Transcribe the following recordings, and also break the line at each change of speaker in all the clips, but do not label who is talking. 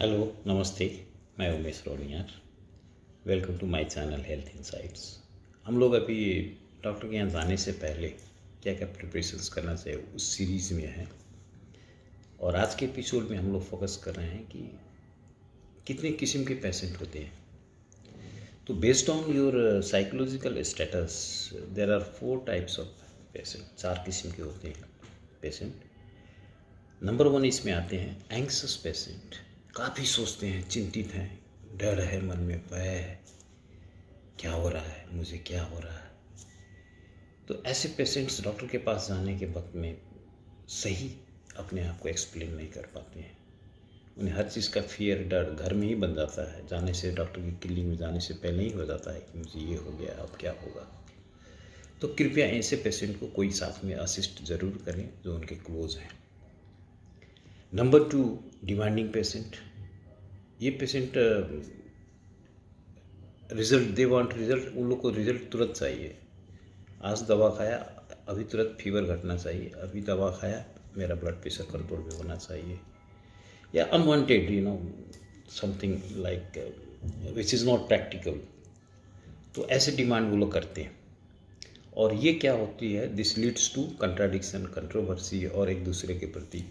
Hello नमस्ते। मैं Umesh Roniyar. Welcome to my channel health insights. हम लोग अभी डॉक्टर के यहाँ जाने से पहले क्या क्या प्रिपरेशंस करना चाहिए उस सीरीज़ में है। और आज के एपिसोड में हम लोग फोकस कर रहे हैं कि कितने किस्म के पेशेंट होते हैं। तो based on your psychological status there are 4 types of patient. 4 किस्म के होते हैं पेशेंट। नंबर 1 इसमें आते हैं एंग्सियस पेशेंट। काफ़ी सोचते हैं, चिंतित हैं, डर है मन में, भय है, क्या हो रहा है, मुझे क्या हो रहा है। तो ऐसे पेशेंट्स डॉक्टर के पास जाने के वक्त में सही अपने आप को एक्सप्लेन नहीं कर पाते हैं। उन्हें हर चीज़ का फियर, डर घर में ही बन जाता है। जाने से, डॉक्टर की क्लिनिक में जाने से पहले ही हो जाता है कि मुझे ये हो गया, अब क्या होगा। तो कृपया ऐसे पेशेंट को कोई साथ में असिस्ट ज़रूर करें जो उनके क्लोज हैं। Number 2 demanding patient. ये patient result, they want result. उन लोग को रिज़ल्ट तुरंत चाहिए। आज दवा खाया, अभी तुरंत फीवर घटना चाहिए। अभी दवा खाया, मेरा ब्लड प्रेशर कंट्रोल में होना चाहिए। या unwanted something like which is not practical. तो ऐसे डिमांड वो लोग करते हैं। और ये क्या होती है, this leads to contradiction, controversy और एक दूसरे के प्रति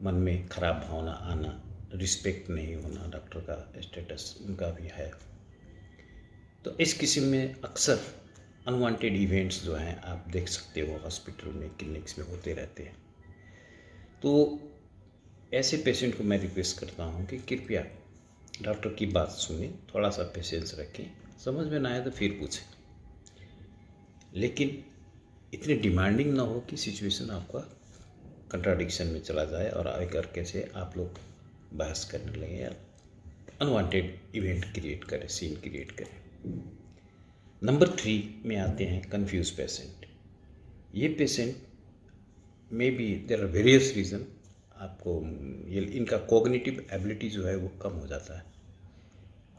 मन में खराब भावना आना, रिस्पेक्ट नहीं होना। डॉक्टर का स्टेटस उनका भी है। तो इस किस्म में अक्सर अनवांटेड इवेंट्स जो हैं आप देख सकते हो हॉस्पिटल में, क्लिनिक्स में होते रहते हैं। तो ऐसे पेशेंट को मैं रिक्वेस्ट करता हूं कि कृपया डॉक्टर की बात सुने, थोड़ा सा पेशेंस रखें, समझ में ना आए तो फिर पूछें। लेकिन इतने डिमांडिंग ना हो कि सिचुएशन आपका कंट्राडिक्शन में चला जाए और आगे करके से आप लोग बहस करने लगे या अनवांटेड इवेंट क्रिएट करें, सीन क्रिएट करें। नंबर 3 में आते हैं कंफ्यूज पेशेंट। ये पेशेंट में be there are various reason. आपको ये इनका कॉग्निटिव एबिलिटी जो है वो कम हो जाता है।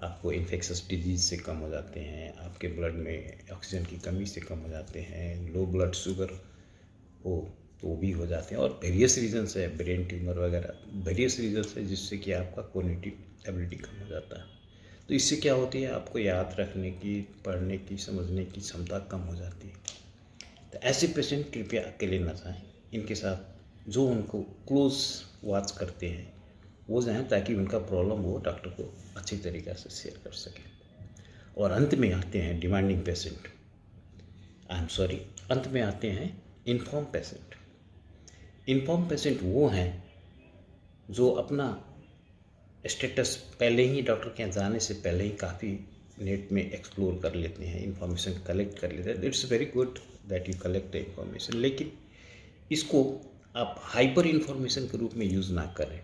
आपको इन्फेक्शस डिजीज से कम हो जाते हैं, आपके ब्लड में ऑक्सीजन की कमी से कम हो जाते हैं, लो ब्लड शुगर हो तो वो भी हो जाते हैं। और वेरियस रीजन्स है, ब्रेन ट्यूमर वगैरह, वेरियस रीजन्स है जिससे कि आपका कॉग्निटिव एबिलिटी कम हो जाता है। तो इससे क्या होती है, आपको याद रखने की, पढ़ने की, समझने की क्षमता कम हो जाती है। तो ऐसे पेशेंट कृपया अकेले ना जाएं। इनके साथ जो उनको क्लोज वॉच करते हैं वो जाएं, ताकि उनका प्रॉब्लम वो डॉक्टर को अच्छी तरीक़े से शेयर कर सकें। और अंत में आते हैं डिमांडिंग पेशेंट, अंत में आते हैं इन्फॉर्म पेशेंट। इन्फॉर्म पेशेंट वो हैं जो अपना स्टेटस पहले ही डॉक्टर के यहाँ जाने से पहले ही काफ़ी नेट में एक्सप्लोर कर लेते हैं, इंफॉर्मेशन कलेक्ट कर लेते हैं। It's very good that you collect the information, लेकिन इसको आप हाइपर इंफॉर्मेशन के रूप में यूज़ ना करें।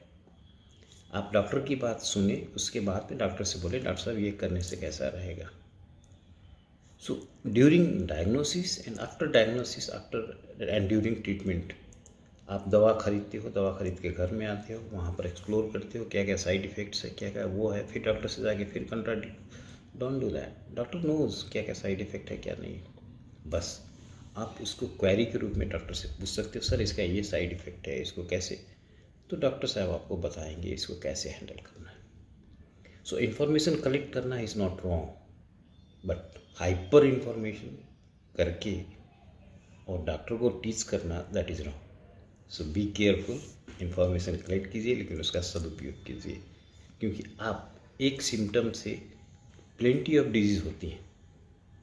आप डॉक्टर की बात सुने, उसके बाद में डॉक्टर से बोले डॉक्टर साहब ये करने से कैसा रहेगा। So during diagnosis and after diagnosis, after and during treatment, आप दवा खरीदते हो, दवा खरीद के घर में आते हो, वहाँ पर एक्सप्लोर करते हो क्या क्या साइड इफ़ेक्ट्स है, क्या क्या वो है, फिर डॉक्टर से जाके फिर contradict. Don't do that. Doctor knows क्या क्या साइड इफ़ेक्ट है, क्या नहीं। बस आप उसको क्वेरी के रूप में डॉक्टर से पूछ सकते हो, सर इसका ये साइड इफ़ेक्ट है, इसको कैसे। तो डॉक्टर साहब आपको बताएंगे इसको कैसे हैंडल करना है। सो इन्फॉर्मेशन कलेक्ट करना is not wrong, but hyper information करके और डॉक्टर को टीच करना, that is wrong. So be careful. Information collect कीजिए लेकिन उसका सदुपयोग कीजिए, क्योंकि आप एक सिम्टम से प्लेंटी ऑफ डिजीज़ होती हैं।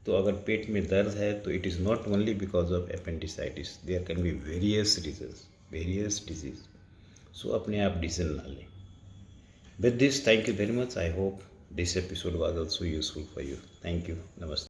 तो अगर पेट में दर्द है तो it is not only because of appendicitis, there can be various reasons, various disease. So अपने आप डिसीजन ना लें। With this, thank you very much. I hope this episode was also useful for you. Thank you. नमस्ते।